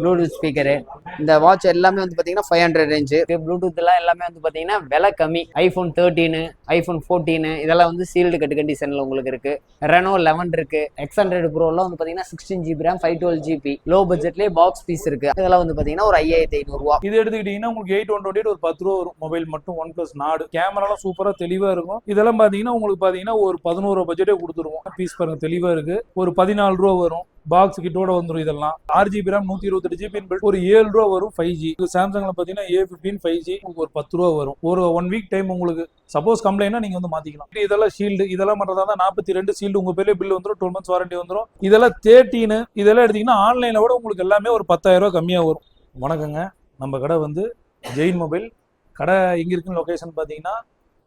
Bluetooth speaker. இந்த watch எல்லாமே வந்து பார்த்தீங்கன்னா 500 ரேஞ்சு. ப்ளூடூத்லாம் எல்லாமே வந்து பார்த்தீங்கன்னா விலை கம்மி. ஐஃபோன் 13, ஐஃபோன் 14 இதெல்லாம் வந்து சீல்டு கட்டு கண்டிஷனில் உங்களுக்கு இருக்கு. ரெனோ 11 இருக்கு. X100 ப்ரோலாம் வந்து பார்த்தீங்கன்னா 16 GB RAM 512 GB லோ பட்ஜெட்லேயே பாக்ஸ் பீஸ் இருக்கு. இதெல்லாம் வந்து பார்த்தீங்கன்னா ஒரு 5500 ரூபா. இது எடுத்துக்கிட்டீங்கன்னா உங்களுக்கு 8128 ஒரு 10 ரூபா வரும். மொபைல் மட்டும் OnePlus நாடு. கேமராலாம் சூப்பரா தெளிவா இருக்கும். இதெல்லாம் பாத்தீங்கன்னா உங்களுக்கு பாத்தீங்கன்னா ஒரு 11 ரூபா பட்ஜெட்டே கொடுத்துருவோம். பீஸ் பாருங்க தெளிவா இருக்கு. ஒரு 14 ரூபா வரும். பாக்ஸ் கிட்டோட வந்துடும். இதெல்லாம் 6GB RAM 128 GB ஒரு 7 ரூபா வரும். 5G சாம்சங்ல பாத்தீங்கன்னா A15 5G உங்களுக்கு ஒரு 10 ரூபா வரும். ஒரு 1 வீக் டைம் உங்களுக்கு சப்போஸ் கம்ப்ளைண்ட்னா நீங்க வந்து மாத்திக்கலாம். இதெல்லாம் ஷீல்டு இதெல்லாம் பண்றதா 42 ஷீல்டு உங்க பேர்ல பில் வந்துடும். 12 months வாரண்டி வந்துடும். இதெல்லாம் 13 இதெல்லாம் எடுத்தீங்கன்னா ஆன்லைன்ல விட உங்களுக்கு எல்லாமே ஒரு 10,000 ரூபாய் கம்மியா வரும். வணக்கங்க, நம்ம கடை வந்து ஜெயின் மொபைல். கடை எங்க இருக்குன்னு லொகேஷன் பாத்தீங்கன்னா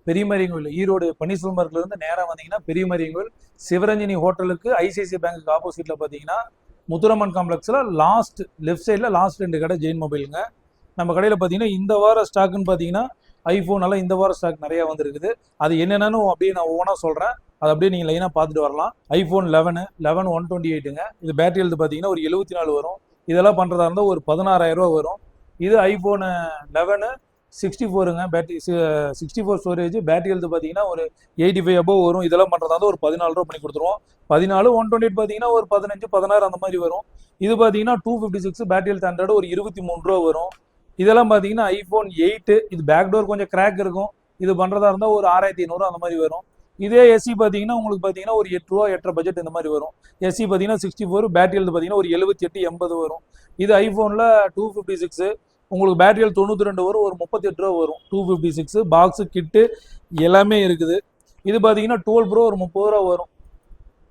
பெரியமரியன் கோயில், ஈரோடு பன்னீர்செல்வம் பார்க்ல இருந்து நேராக வந்தீங்கன்னா பெரியமரியன் கோயில், சிவரஞ்சனி ஹோட்டலுக்கு ஐசிஐசிஐ பேங்க்கு ஆப்போசிட்ல பார்த்தீங்கன்னா முத்துரம்மன் காம்ப்ளெக்ஸில் லாஸ்ட் லெஃப்ட் சைடில் லாஸ்ட் 2 கடை ஜெயின் மொபைலுங்க. நம்ம கடையில் பார்த்தீங்கன்னா இந்த வார ஸ்டாக்குன்னு பார்த்தீங்கன்னா ஐஃபோன் எல்லாம் இந்த வார ஸ்டாக் நிறையா வந்துருக்குது. அது என்னென்னு அப்படியே நான் ஒவ்வொன்றா சொல்கிறேன். அது அப்படியே நீங்கள் லைனாக பார்த்துட்டு வரலாம். ஐஃபோன் 11 128ங்க. இது பேட்டரி எழுது பார்த்தீங்கன்னா ஒரு 74 வரும். இதெல்லாம் பண்ணுறதா இருந்தால் ஒரு 16,000 ரூபா வரும். இது ஐஃபோன் 11 64ங்க. Battery 64 storage. பேட்டரி எழுது பார்த்தீங்கன்னா ஒரு 85 above வரும். இதெல்லாம் பண்ணுறதா இருந்தால் ஒரு 14 ரூபா பண்ணி கொடுத்துருவோம். 14 128 பார்த்தீங்கன்னா ஒரு 15 16 அந்த மாதிரி வரும். இது பார்த்தீங்கன்னா 256 பேட்டரி எழுத்து 100 ஒரு 23 ரூபா வரும். இதெல்லாம் பார்த்தீங்கன்னா ஐஃபோன் 8 இது பேக் டோர் கொஞ்சம் கிராக் இருக்கும். இது பண்ணுறதா இருந்தால் ஒரு 6500 அந்த மாதிரி வரும். இதே எஸ்சி பார்த்தீங்கன்னா உங்களுக்கு பார்த்தீங்கன்னா ஒரு 8 ரூபா 8.5 பட்ஜெட் இந்த மாதிரி வரும். எஸ்சி பார்த்தீங்கன்னா 64 பேட்டரி எழுது பார்த்தீங்கன்னா ஒரு 78 80 வரும். இது ஐஃபோனில் 256 உங்களுக்கு பேட்டரியில் 92 வரும். ஒரு 38 ரூபா வரும். 256 பாக்ஸு கிட்டு எல்லாமே இருக்குது. இது பார்த்தீங்கன்னா 12 ப்ரோ ஒரு 30 ரூபா வரும்.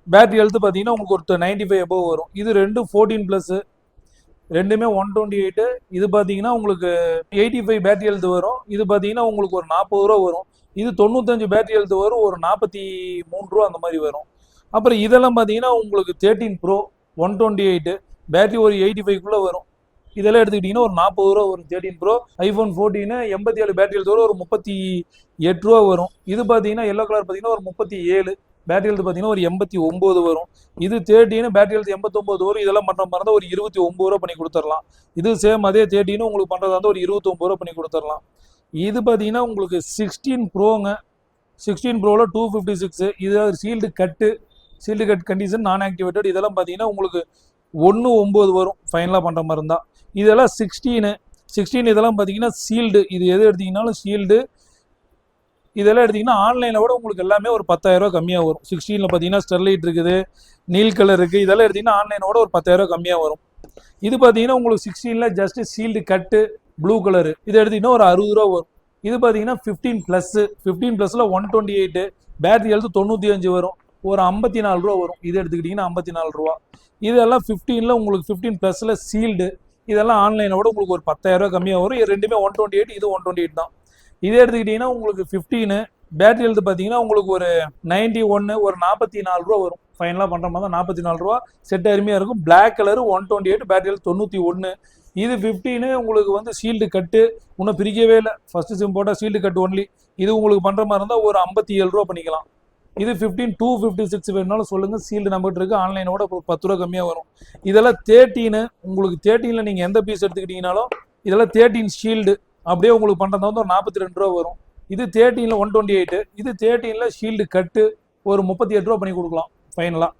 பேட்டரி ஹெல்த்து பார்த்தீங்கன்னா உங்களுக்கு ஒரு 95 above வரும். இது ரெண்டும் 14+, ரெண்டுமே 128. இது பார்த்தீங்கன்னா உங்களுக்கு 85 பேட்டரி ஹெல்த்து வரும். இது பார்த்தீங்கன்னா உங்களுக்கு ஒரு 40 ரூபா வரும். இது 95 பேட்டரி ஹெல்த்து வரும். ஒரு 43 ரூபா அந்த மாதிரி வரும். அப்புறம் இதெல்லாம் பார்த்தீங்கன்னா உங்களுக்கு 13 ப்ரோ 128 பேட்டரி ஒரு 85க்குள்ளே வரும். இதெல்லாம் எடுத்துக்கிட்டிங்கன்னா ஒரு 40 ரூபா வரும். 13 ப்ரோ ஐஃபோன் 14 87 பேட்டரி எழுத்து வரும். ஒரு 38 ரூபா வரும். இது பார்த்தீங்கன்னா எல்லோ கலர் பார்த்தீங்கன்னா ஒரு 37 பேட்டரி எழுத்து பார்த்தீங்கன்னா ஒரு 89 வரும். இது 13 பேட்டரி எழுத்து 89 வரும். இதெல்லாம் பண்ணுற மாதிரி இருந்தால் ஒரு 29 ரூபா பண்ணி கொடுத்துடலாம். இது சேம் அதே 13 உங்களுக்கு பண்ணுறதா இருந்தால் ஒரு 29 ரூபா பண்ணி கொடுத்துடலாம். இது பார்த்தீங்கன்னா உங்களுக்கு 16 ப்ரோங்க. 16 ப்ரோவில் 256 இது சீல்டு கட் கண்டிஷன் நான் ஆக்டிவேட்டட். இதெல்லாம் பார்த்தீங்கன்னா உங்களுக்கு 19 வரும் ஃபைனலாக பண்ணுற மாதிரி இருந்தால். இதெல்லாம் 16 இதெல்லாம் பார்த்தீங்கன்னா சீல்டு. இது எது எடுத்தீங்கன்னாலும் சீல்டு. இதெல்லாம் எடுத்தீங்கன்னா ஆன்லைனில் விட உங்களுக்கு எல்லாமே ஒரு 10,000 ரூபா கம்மியாக வரும். 16 பார்த்தீங்கன்னா ஸ்டெர்லைட் இருக்குது, நீல் கலர் இருக்குது. இதெல்லாம் எடுத்தீங்கன்னா ஆன்லைனோட ஒரு 10,000 ரூபா கம்மியாக வரும். இது பார்த்தீங்கன்னா உங்களுக்கு 16 ஜஸ்ட் சீல்டு கட்டு ப்ளூ கலரு. இது எடுத்தீங்கன்னா ஒரு 60 ரூபா வரும். இது பார்த்தீங்கன்னா 15+ல 128 பேட்டரி எழுத்து 95 வரும். ஒரு 54 ரூபா வரும். இது எடுத்துக்கிட்டிங்கன்னா 54 ரூபா. இதெல்லாம் 15ல உங்களுக்கு 15+ல சீல்டு. இதெல்லாம் ஆன்லைனோட உங்களுக்கு ஒரு 10,000 ரூபா கம்மியாக வரும். இது ரெண்டுமே 128, இது 128 தான். இதே எடுத்துக்கிட்டிங்கன்னா உங்களுக்கு 15 பேட்டரி எழுத்து பார்த்தீங்கன்னா உங்களுக்கு ஒரு 91 ஒரு 44 ரூபா வரும். ஃபைனலாக பண்ணுற மாதிரி தான் 44 ரூபா. செட் அருமையாக இருக்கும். பிளாக் கலரு 128 பேட்டரி எழுத்து 91. இது 15 உங்களுக்கு வந்து சீல்டு கட்டு இன்னும் பிரிக்கவே இல்லை. ஃபர்ஸ்ட் சிம் போட்டால் சீல்டு கட்டு ஒன்லி. இது உங்களுக்கு பண்ணுற மாதிரி இருந்தால் ஒரு 57 ரூபா பண்ணிக்கலாம். இது 15 256 வேணுனாலும் சொல்லுங்கள். சீல்டு நம்பர் இருக்குது. ஆன்லைனோட 10 ரூபா கம்மியாக வரும். இதெல்லாம் 13 உங்களுக்கு 13ல் நீங்கள் எந்த பீஸ் எடுத்துக்கிட்டீங்கனாலும் இதெல்லாம் 13 ஷீல்டு அப்படியே உங்களுக்கு பண்ணுறதா வந்து ஒரு 42 ரூபா வரும். இது 13ல் 128. இது 13ல் ஷீல்டு கட்டு ஒரு 38 ரூபா பண்ணி கொடுக்கலாம் ஃபைனலாக.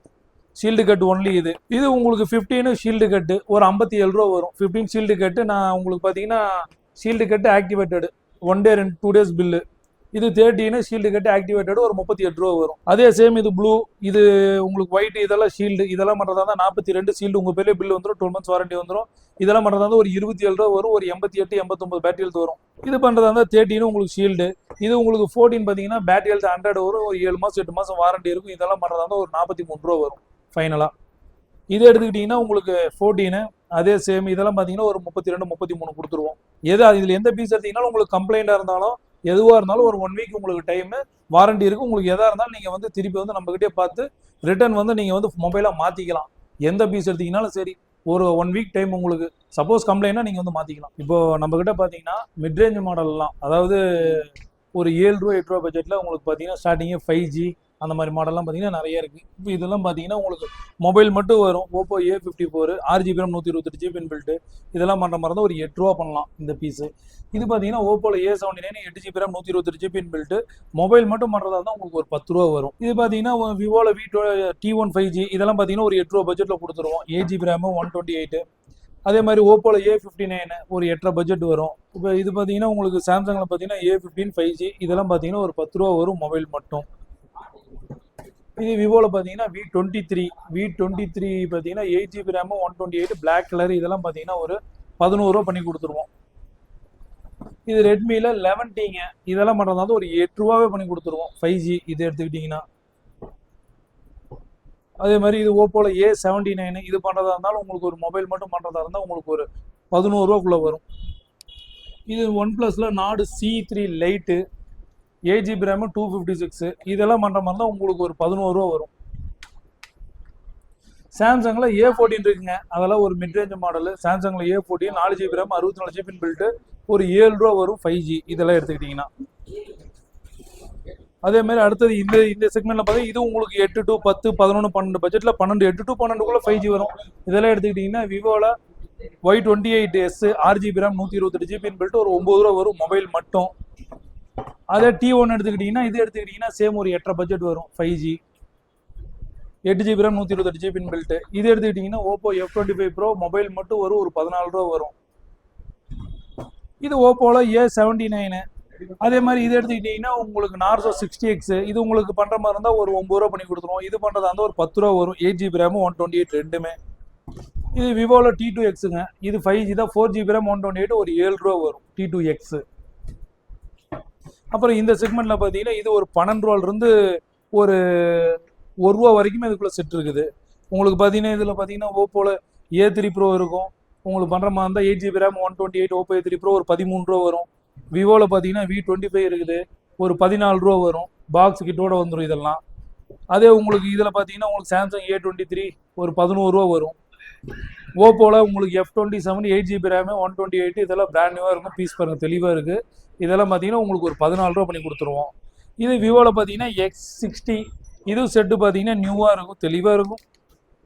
ஷீல்டு கட்டு ஒன்லி இது உங்களுக்கு 15 ஷீல்டு கட்டு ஒரு 57 ரூபா வரும். 15 ஷீல்டு கட்டு நான் உங்களுக்கு பார்த்தீங்கன்னா ஷீல்டு கட்டு ஆக்டிவேட்டடு 1 day 2 days பில்லு. இது 13 ஷீல்டு கட்டு ஆக்டிவேட்டடு ஒரு 38 ரூபா வரும். அதே சேம் இது ப்ளூ, இது உங்களுக்கு ஒயிட், இதெல்லாம் ஷீல்டு. இதெல்லாம் பண்ணுறதா தான் 42 ஷீல்டு உங்கள் பேர்லேயே பில் வந்துடும். 12 months வாரண்டி வந்துடும். இதெல்லாம் பண்ணுறதா இருந்தால் ஒரு 27 ரூபா வரும். ஒரு 88 89 பேட்டரி எழுத்து வரும். இது பண்ணுறதா இருந்தால் 13 உங்களுக்கு ஷீல்டு. இது உங்களுக்கு 14 பார்த்தீங்கன்னா பேட்டரி எழுத்து 100 வரும். ஒரு 7 மாதம் 8 மாதம் வாரண்டி இருக்கும். இதெல்லாம் பண்ணுறதா இருந்தால் ஒரு 43 ரூபா வரும் ஃபைனலாக. இது எடுத்துக்கிட்டிங்கன்னா உங்களுக்கு 14 அதே சேம். இதெல்லாம் பார்த்தீங்கன்னா ஒரு 32 33 கொடுத்துருவோம். இதில் எந்த பீஸ் எடுத்தீங்கன்னாலும் உங்களுக்கு கம்ப்ளைண்ட்டாக இருந்தாலும் எதுவாக இருந்தாலும் ஒரு 1 வீக் உங்களுக்கு டைமு வாரண்டி இருக்குது. உங்களுக்கு எதாக இருந்தாலும் நீங்கள் வந்து திருப்பி வந்து நம்மகிட்டே பார்த்து ரிட்டர்ன் வந்து நீங்கள் வந்து மொபைலாக மாற்றிக்கலாம். எந்த பீஸ் எடுத்தீங்கன்னாலும் சரி ஒரு 1 வீக் டைம் உங்களுக்கு. சப்போஸ் கம்ப்ளைண்ட்னா நீங்கள் வந்து மாற்றிக்கலாம். இப்போது நம்மக்கிட்ட பார்த்தீங்கன்னா மிட்ரேஞ்ச் மாடல்லாம், அதாவது ஒரு 7 ரூபா 8 ரூபா பட்ஜெட்டில் உங்களுக்கு பார்த்தீங்கன்னா ஸ்டார்டிங்கே 5G அந்த மாதிரி மாடல்லாம் பார்த்தீங்கன்னா நிறைய இருக்குது. இப்போ இதெல்லாம் பார்த்தீங்கன்னா உங்களுக்கு மொபைல் மட்டும் வரும். Oppo A54 6GB RAM 128GB inbuilt. இதெல்லாம் பண்ணுற மாதிரி இருந்தால் ஒரு 8 ரூபா பண்ணலாம் இந்த பீஸு. இது பார்த்தீங்கன்னா ஓப்போவில் A79 8GB RAM 128GB inbuilt. Mobile மட்டும் பண்ணுறதா இருந்தால் உங்களுக்கு ஒரு 10 ரூபா வரும். இது பார்த்தீங்கன்னா விவோவில் T1 5G இதெல்லாம் பார்த்தீங்கன்னா ஒரு 8 ரூபா பட்ஜெட்டில் கொடுத்துருவோம். 8GB RAM 128. அதே மாதிரி ஓப்போவில் A59 ஒரு 8 ரூபா பட்ஜெட் வரும். இப்போ இது பார்த்தீங்கன்னா உங்களுக்கு சாம்சங்கில் பார்த்தீங்கன்னா A15 5G இதெல்லாம் பார்த்தீங்கன்னா ஒரு 10 ரூபா வரும் மொபைல் மட்டும். இது விவோவில் பார்த்தீங்கன்னா V23 பார்த்தீங்கன்னா 8GB RAM 128 பிளாக் கலர் இதெல்லாம் பார்த்தீங்கன்னா ஒரு 11 ரூபா பண்ணி கொடுத்துருவோம். இது ரெட்மியில் 11Tங்க இதெல்லாம் பண்ணுறதா ஒரு 8 ரூபாவே பண்ணி கொடுத்துருவோம் 5G இது எடுத்துக்கிட்டிங்கன்னா. அதே மாதிரி இது ஓப்போவில் A79 இது பண்ணுறதா இருந்தாலும் உங்களுக்கு ஒரு மொபைல் மட்டும் பண்ணுறதா இருந்தால் உங்களுக்கு ஒரு 11 ரூபாக்குள்ளே வரும். இது OnePlusல நாடு C3 லைட்டு 8GB RAM 256 இதெல்லாம் பண்ணுற மாதிரி தான் உங்களுக்கு ஒரு 11 ரூபா வரும். சாம்சங்கில் A14 இருக்குங்க, அதெல்லாம் ஒரு மிட்ரேஞ்ச் மாடலு. சாம்சங்கில் A14 4GB RAM 64GB inbuilt ஒரு 7 ரூபா வரும் 5G இதெல்லாம் எடுத்துக்கிட்டிங்கன்னா. அதே மாதிரி அடுத்தது இந்த செக்மெண்ட்டில் பார்த்தா இது உங்களுக்கு 8 to 10 11 12 பட்ஜெட்டில் 8 to 12 5G வரும். இதெல்லாம் எடுத்துக்கிட்டிங்கன்னா விவோவில் Y28S 6GB RAM 128GB inbuilt ஒரு 9 ரூபா வரும் மொபைல் மட்டும். அதே T1 எடுத்துக்கிட்டிங்கன்னா இது எடுத்துக்கிட்டிங்கன்னா சேம் ஒரு 8 பட்ஜெட் வரும் 5G 8GB RAM 128GB inbuilt. இது எடுத்துக்கிட்டிங்கன்னா ஓப்போ F25 Pro மொபைல் மட்டும் வரும் ஒரு 14 ரூபா வரும். இது ஓப்போவில் A79. அதே மாதிரி இது எடுத்துக்கிட்டிங்கன்னா உங்களுக்கு நார்சோ 60X இது உங்களுக்கு பண்ணுற மாதிரி இருந்தால் ஒரு 9 ரூபா பண்ணி கொடுத்துருவோம். இது பண்ணுறதா இருந்தால் ஒரு 10 ரூபா வரும் 8GB RAM 128 ரெண்டுமே. இது விவோவில் T2Xங்க இது 5G தான் 4GB RAM 128 ஒரு 7 ரூபா வரும் T2X. அப்புறம் இந்த செக்மெண்ட்டில் பார்த்தீங்கன்னா இது ஒரு 12 ரூபாயிலிருந்து ஒரு 1 ரூபா வரைக்குமே இதுக்குள்ளே செட் இருக்குது. உங்களுக்கு பார்த்தீங்கன்னா இதில் பார்த்தீங்கன்னா ஓப்போவில் A3 Pro இருக்கும். உங்களுக்கு பண்ணுற மாதிரி இருந்தால் 8GB RAM 128 Oppo A3 Pro ஒரு 13 ரூபா வரும். விவோவில் பார்த்தீங்கன்னா V25 இருக்குது ஒரு 14 ரூபா வரும். பாக்ஸ் கிட்டோட வந்துடும் இதெல்லாம். அதே உங்களுக்கு இதில் பார்த்தீங்கன்னா உங்களுக்கு சாம்சங் A23 ஒரு 11 ரூபா வரும். ஓப்போவில் உங்களுக்கு F27 8GB RAM 128 இதெல்லாம் பிராண்ட் நியூவாக இருக்கும். பீஸ் பாருங்கள் தெளிவாக இருக்குது. இதெல்லாம் பார்த்தீங்கன்னா உங்களுக்கு ஒரு 14 ரூபா பண்ணி கொடுத்துருவோம். இது விவோவில் பார்த்தீங்கன்னா X60 இது செட்டு பார்த்தீங்கன்னா நியூவாக இருக்கும் தெளிவாக இருக்கும்.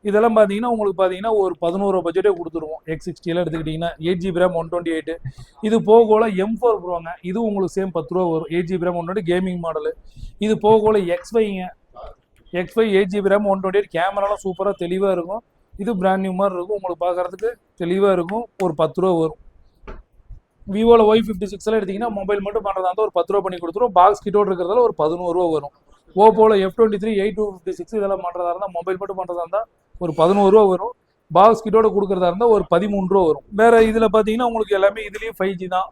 இதெல்லாம் பார்த்தீங்கன்னா உங்களுக்கு பார்த்தீங்கன்னா ஒரு 11 ரூபா பட்ஜெட்டே கொடுத்துருவோம். X60 எடுத்துக்கிட்டிங்கன்னா 8GB RAM 128 இது போகோல M4 Proங்க இது உங்களுக்கு சேம் 10 ரூபா வரும் 8GB RAM 128 கேமிங் மாடலு. இது போகோல X5ங்க X5 8GB RAM 128 கேமராலாம் சூப்பராக தெளிவாக இருக்கும். இது பிராண்ட் நியூ மாதிரி இருக்கும். உங்களுக்கு பார்க்குறதுக்கு தெளிவாக இருக்கும் ஒரு 10 ரூபா வரும். விவோவில் Y56 எடுத்திங்கன்னா மொபைல் மட்டும் பண்ணுறதா இருந்தால் ஒரு 10 ரூபா பண்ணி கொடுத்துருவோம். பாக்ஸ் கிட்டோடு இருக்கிறதால ஒரு 11 ரூபா வரும். ஓப்போவில் F23 8256 இதெல்லாம் பண்ணுறதா இருந்தால் மொபைல் மட்டும் பண்ணுறதா இருந்தால் ஒரு 11 ரூபா வரும். பாக்ஸ் கிட்டோட கொடுக்குறதா இருந்தால் ஒரு 13 ரூபா வரும். வேறு இதில் பார்த்தீங்கன்னா உங்களுக்கு எல்லாமே இதுலேயும் 5G தான்.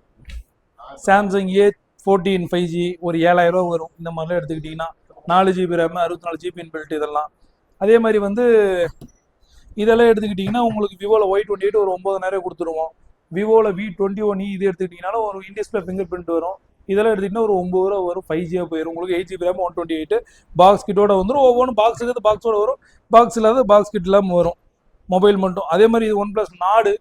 சாம்சங் A14 5G ஒரு 7000 ரூபா வரும். இந்த மாதிரிலாம் எடுத்துக்கிட்டிங்கன்னா 4GB RAM 64GB இன்பில்ட் இதெல்லாம். அதே மாதிரி இதெல்லாம் எடுத்துக்கிட்டிங்கன்னா உங்களுக்கு விவோவில் Y28 ஒரு 9000 கொடுத்துருவோம். விவோவில் V21 இது எடுத்துக்கிட்டிங்கனாலும் ஒரு இன்டிஸ்பிளே ஃபிங்கர் பிரிண்ட் வரும். இதெல்லாம் எடுத்துக்கிட்டிங்கன்னா ஒரு 9 ரூபா வரும் 5Gயாக போயிடும். உங்களுக்கு 8GB RAM 128 பாக்ஸ் கிட்டோட வந்துடும். ஒவ்வொன்றும் பாக்ஸ் இருக்கிறது பாக்ஸோட வரும். பாக்ஸ் இல்லாத பாக்ஸ் கிட் இல்லாமல் வரும் மொபைல் மட்டும். அதே மாதிரி இது OnePlus நாடு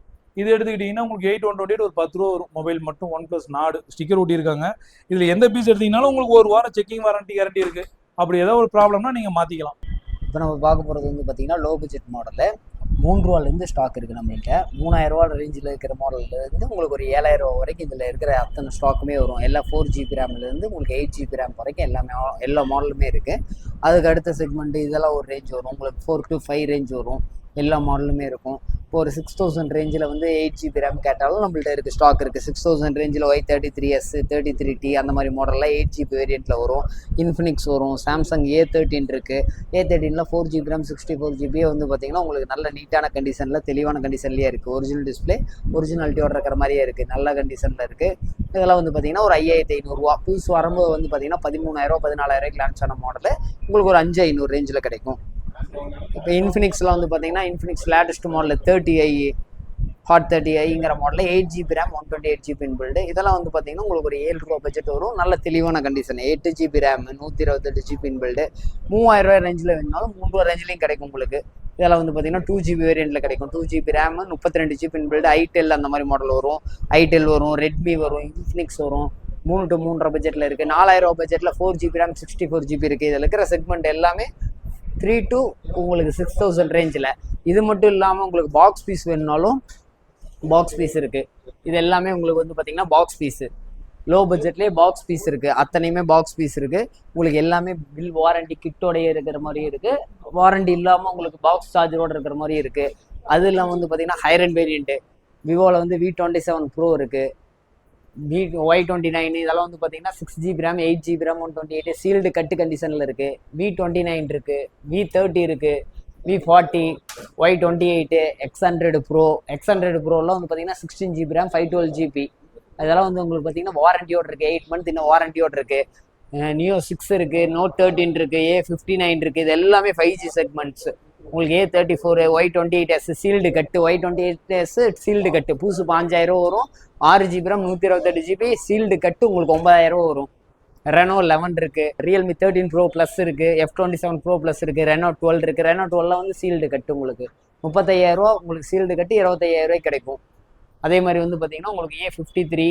இது எடுத்துக்கிட்டிங்கன்னா உங்களுக்கு 8128 ஒரு 10 ரூபா வரும் மொபைல் மட்டும். OnePlus நாடு ஸ்டிக்கர் ஒட்டியிருக்காங்க. இதில் எந்த பீஸ் எடுத்திங்கனாலும் உங்களுக்கு ஒரு வாரம் செக்கிங் வாரண்டி கேரண்டி இருக்குது. அப்படி ஏதாவது ஒரு ப்ராப்ளம்னா நீங்கள் மாற்றிக்கலாம். இப்போ நம்ம பார்க்க போகிறது பார்த்தீங்கன்னா லோ பட்ஜெட் மாடலில் 3 ரூபாலேருந்து ஸ்டாக் இருக்குது நம்மகிட்ட. 3000 ரூபா ரேஞ்சில் இருக்கிற மாடல்லேருந்து உங்களுக்கு ஒரு 7000 ரூபா வரைக்கும் இதில் இருக்கிற அத்தனை ஸ்டாக்குமே வரும். எல்லாம் 4GB RAMலேருந்து உங்களுக்கு 8GB RAM வரைக்கும் எல்லா மாடலுமே இருக்குது. அதுக்கு அடுத்த செக்மெண்ட் இதெல்லாம் ஒரு ரேஞ்ச் வரும். உங்களுக்கு 4 to 5 ரேஞ்ச் வரும். எல்லா மாடலுமே இருக்கும். இப்போ ஒரு 6000 ரேஞ்சில் 8GB RAM கேட்டாலும் நம்மள்ட்ட இருக்குது, ஸ்டாக் இருக்குது. 6000 ரேஞ்சில் Y33S 33T அந்த மாதிரி மாடலில் 8GB வேரியண்ட்டில் வரும். இன்ஃபினிக்ஸ் வரும். சாம்சங் A13 இருக்குது. A13ல் 4GB RAM 64GB பார்த்தீங்கன்னா உங்களுக்கு நல்ல நீட்டான கண்டிஷனில் தெளிவான கண்டிஷன்லேயே இருக்குது. ஒரிஜினல் டிஸ்பிளே ஒரிஜினாலிட்டியோட இருக்கிற மாதிரியே இருக்குது. நல்ல கண்டிஷனில் இருக்குது. இதெல்லாம் பார்த்தீங்கன்னா ஒரு 5500 ரூபா. புதுசு வரும்போது பார்த்தீங்கன்னா 13000 14000 லான்ச் ஆன மாடலு உங்களுக்கு ஒரு 5500 ரேஞ்சில் கிடைக்கும். இப்போ இன்ஃபினிக்ஸ்லாம் பார்த்தீங்கன்னா இன்ஃபினிக்ஸ் லேட்டஸ்ட் மாடலில் 30i ஹாட் 30iங்கிற மாடலில் 8GB RAM 128GB இன்பில்டு. இதெல்லாம் பார்த்தீங்கன்னா உங்களுக்கு ஒரு 7 ரூபா பட்ஜெட் வரும். நல்ல தெளிவான condition. 8GB RAM 128GB inbuilt. 3000 ரூபாய் ரேஞ்சில் வேணுனாலும் 3 ரூபா ரேஞ்சிலையும் கிடைக்கும் உங்களுக்கு. இதெல்லாம் பார்த்தீங்கன்னா 2GB வேரியண்ட்டில் கிடைக்கும். 2GB RAM 32GB inbuilt. Itel அந்த மாதிரி மாடல் வரும். ஐடெல் வரும், ரெட்மி வரும், இன்ஃபினிக்ஸ் வரும். 3 to 3.5 பட்ஜெட்டில் இருக்குது. 4000 ரூபா பட்ஜெட்டில் 4GB RAM 64GB இருக்குது. இதில் இருக்கிற செக்மெண்ட் எல்லாமே 3 to உங்களுக்கு 6000 ரேஞ்சில். இது மட்டும் இல்லாமல் உங்களுக்கு பாக்ஸ் பீஸ் வேணுனாலும் பாக்ஸ் பீஸ் இருக்குது. இது எல்லாமே உங்களுக்கு வந்து பார்த்தீங்கன்னா பாக்ஸ் பீஸு. லோ பட்ஜெட்லேயே பாக்ஸ் பீஸ் இருக்குது. அத்தனையுமே பாக்ஸ் பீஸ் இருக்குது. உங்களுக்கு எல்லாமே பில் வாரண்டி கிட்டோடையே இருக்கிற மாதிரியும் இருக்குது. வாரண்டி இல்லாமல் உங்களுக்கு பாக்ஸ் சார்ஜரோடு இருக்கிற மாதிரியும் இருக்குது. அது இல்லாமல் வந்து பார்த்தீங்கன்னா ஹையர் அண்ட் வேரியண்ட்டு விவோவில் வந்து V27 Pro இருக்குது. Y29 இதெல்லாம் வந்து பார்த்தீங்கன்னா 6GB RAM 8GB RAM 128 sealed கட்டு கண்டிஷனில் இருக்குது. V29 இருக்குது, V30 இருக்குது, V40, Y28, X100 Pro. X100 Proலாம் வந்து பார்த்தீங்கன்னா 16GB RAM 512GB. அதெல்லாம் வந்து உங்களுக்கு பார்த்தீங்கன்னா வாரண்டியோடு இருக்குது. 8 month இன்னும் வாரண்டியோடு இருக்குது. Neo 6 இருக்குது, Note 13 இருக்குது, A59 இருக்குது. இது எல்லாமே 5G செக்மெண்ட்ஸ். உங்களுக்கு A34, Y28S சீல்டு கட்டு, Y28S சீல்டு கட்டு புதுசு 5000 வரும். 6GB RAM 128GB சீல்டு கட்டு உங்களுக்கு 9000 வரும். Reno 11 இருக்குது, Realme 13 Pro Plus இருக்குது, F27 Pro Plus இருக்குது, Reno 12 இருக்குது. Reno 12 வந்து சீல்டு கட்டு உங்களுக்கு 35000 ரூபா உங்களுக்கு சீல்டு கட்டு 25000 ரூபாய்க்கு கிடைக்கும். அதே மாதிரி வந்து பார்த்தீங்கன்னா உங்களுக்கு A53,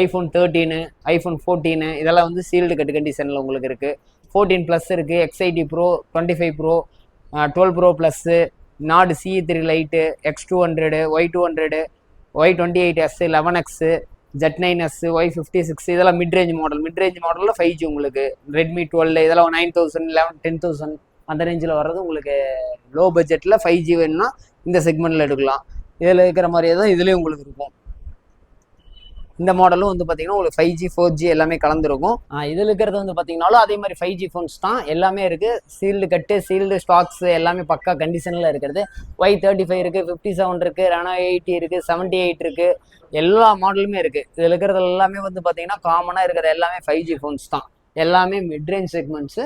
iPhone 13, iPhone 14 இதெல்லாம் வந்து சீல்டு கட்டு கண்டிஷனில் உங்களுக்கு இருக்குது. 14 Plus இருக்குது, X80 Pro, 25 Pro, 12 Pro Plus, Nord CE3 Lite, X200, Y200, Y28S, 11X, Z9S, Y56 இதெல்லாம் மிட்ரேஞ்ச் மாடலில் 5G உங்களுக்கு. Redmi 12 இதெல்லாம் 9000, 11, 10000 அந்த ரேஞ்சில் வர்றது உங்களுக்கு. லோ பட்ஜெட்டில் 5G வேணும்னா இந்த செக்மெண்ட்டில் எடுக்கலாம். இதில் இருக்கிற மாதிரியே தான் இதுலேயும் உங்களுக்கு இருக்கும். இந்த மாடலும் வந்து பார்த்தீங்கன்னா உங்களுக்கு 5G 4G எல்லாமே கலந்துருக்கும். இதில் இருக்கிறது வந்து பார்த்தீங்கன்னாலும் அதே மாதிரி 5G ஃபோன்ஸ் தான் எல்லாமே இருக்குது. சீல்டு கட்டு, சீல்டு ஸ்டாக்ஸ் எல்லாமே பக்கா கண்டிஷனில் இருக்கிறது. Y35 இருக்குது, 57 இருக்குது, Reno 80 இருக்குது, 78 இருக்குது. எல்லா மாடலுமே இருக்குது. இதில் இருக்கிறது எல்லாமே வந்து பார்த்தீங்கன்னா காமனாக இருக்கிற எல்லாமே 5G ஃபோன்ஸ் தான். எல்லாமே மிட்ரேஞ்ச் செக்மெண்ட்ஸு.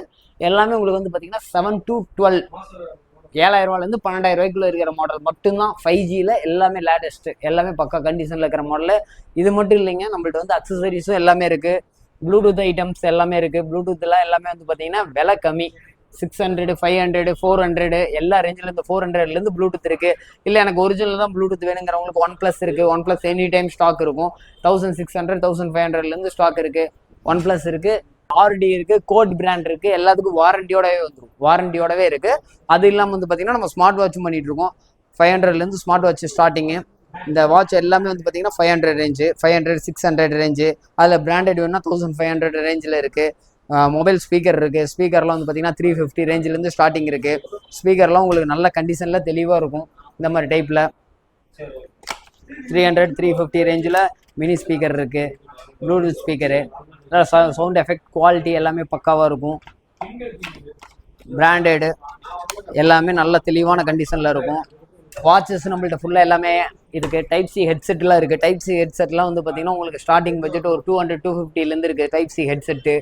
எல்லாமே உங்களுக்கு வந்து பார்த்தீங்கன்னா 7 to 12 7000 ரூபாயிலேருந்து 12000 ரூபாய்க்குள்ள இருக்கிற மாடல் மட்டும்தான் 5Gயில். எல்லாமே லேட்டஸ்ட்டு, எல்லாமே பக்கா கண்டிஷனில் இருக்கிற மாடலு. இது மட்டும் இல்லைங்க, நம்மள்ட்ட வந்து அக்சசரிஸும் எல்லாமே இருக்குது. ப்ளூடூத் ஐட்டம்ஸ் எல்லாமே இருக்குது. ப்ளூடூத்லாம் எல்லாமே வந்து பார்த்தீங்கன்னா விலை கம்மி. 600, 500, 400 எல்லா ரேஞ்சிலேருந்து 400லேருந்து ப்ளூடூத் இருக்குது. இல்லை எனக்கு ஒரிஜினல் தான் ப்ளூடூத் வேணுங்கிறவங்களுக்கு OnePlus இருக்குது. OnePlus எனி டைம் ஸ்டாக் இருக்கும். 1600, 1500லேருந்து ஸ்டாக் இருக்குது. OnePlus இருக்குது, RD இருக்குது, கோட் பிராண்ட் இருக்குது. எல்லாத்துக்கும் வாரண்டியோடவே வந்துடும். வாரண்டியோடவே இருக்குது. அது இல்லாமல் வந்து பார்த்தீங்கன்னா நம்ம ஸ்மார்ட் வாட்சும் பண்ணிகிட்டு இருக்கோம். 500லேருந்து ஸ்மார்ட் வாட்ச் ஸ்டார்டிங்கு. இந்த வாட்ச் எல்லாமே வந்து பார்த்தீங்கன்னா 500 ரேஞ்சு, 500, 600 ரேஞ்சு. அதில் பிராண்டட் வேணும்னா 1500 ரேஞ்சில் இருக்குது. மொபைல் ஸ்பீக்கர் இருக்குது. ஸ்பீக்கர்லாம் வந்து பார்த்தீங்கன்னா 350 ரேஞ்சிலேருந்து ஸ்டார்டிங் இருக்குது. ஸ்பீக்கர்லாம் உங்களுக்கு நல்ல கண்டிஷனில் தெளிவாக இருக்கும். இந்த மாதிரி டைப்பில் 300, 350 ரேஞ்சில் மினி ஸ்பீக்கர் இருக்குது. Bluetooth speaker, sound effect quality எல்லாமே பக்காவாக இருக்கும். பிராண்டடு எல்லாமே நல்ல தெளிவான கண்டிஷனில் இருக்கும். வாட்சஸ் நம்மள்ட்ட ஃபுல்லாக எல்லாமே இருக்குது. டைப் சி ஹெட்செட்லாம் இருக்குது. டைப் சி ஹெட்செட்லாம் வந்து பார்த்தீங்கன்னா உங்களுக்கு ஸ்டார்டிங் பட்ஜெட் ஒரு 200, 250லேருந்து இருக்குது டைப் சி ஹெட்செட்டு.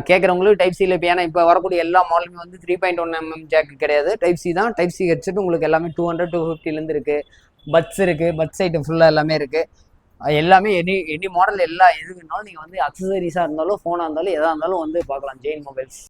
கேட்குறவங்களுக்கு டைப் சியில் இப்போ ஏன்னா இப்போ வரக்கூடிய எல்லா மாடலுமே வந்து 3.1mm ஜாக்கு கிடையாது, டைப் சி தான். டைப் சி ஹெட்செட் உங்களுக்கு எல்லாமே 200, 250லேருந்து இருக்குது. பட்ஸ் இருக்குது. பட்ஸ் ஐட்டம் ஃபுல்லாக எல்லாமே இருக்குது. எல்லாமே எனி மாடல் எது வேணாலும் நீங்கள் வந்து அக்சசரிஸாக இருந்தாலும் ஃபோனாக இருந்தாலும் எதாக இருந்தாலும் வந்து பார்க்கலாம் ஜெயின் மொபைல்ஸ்.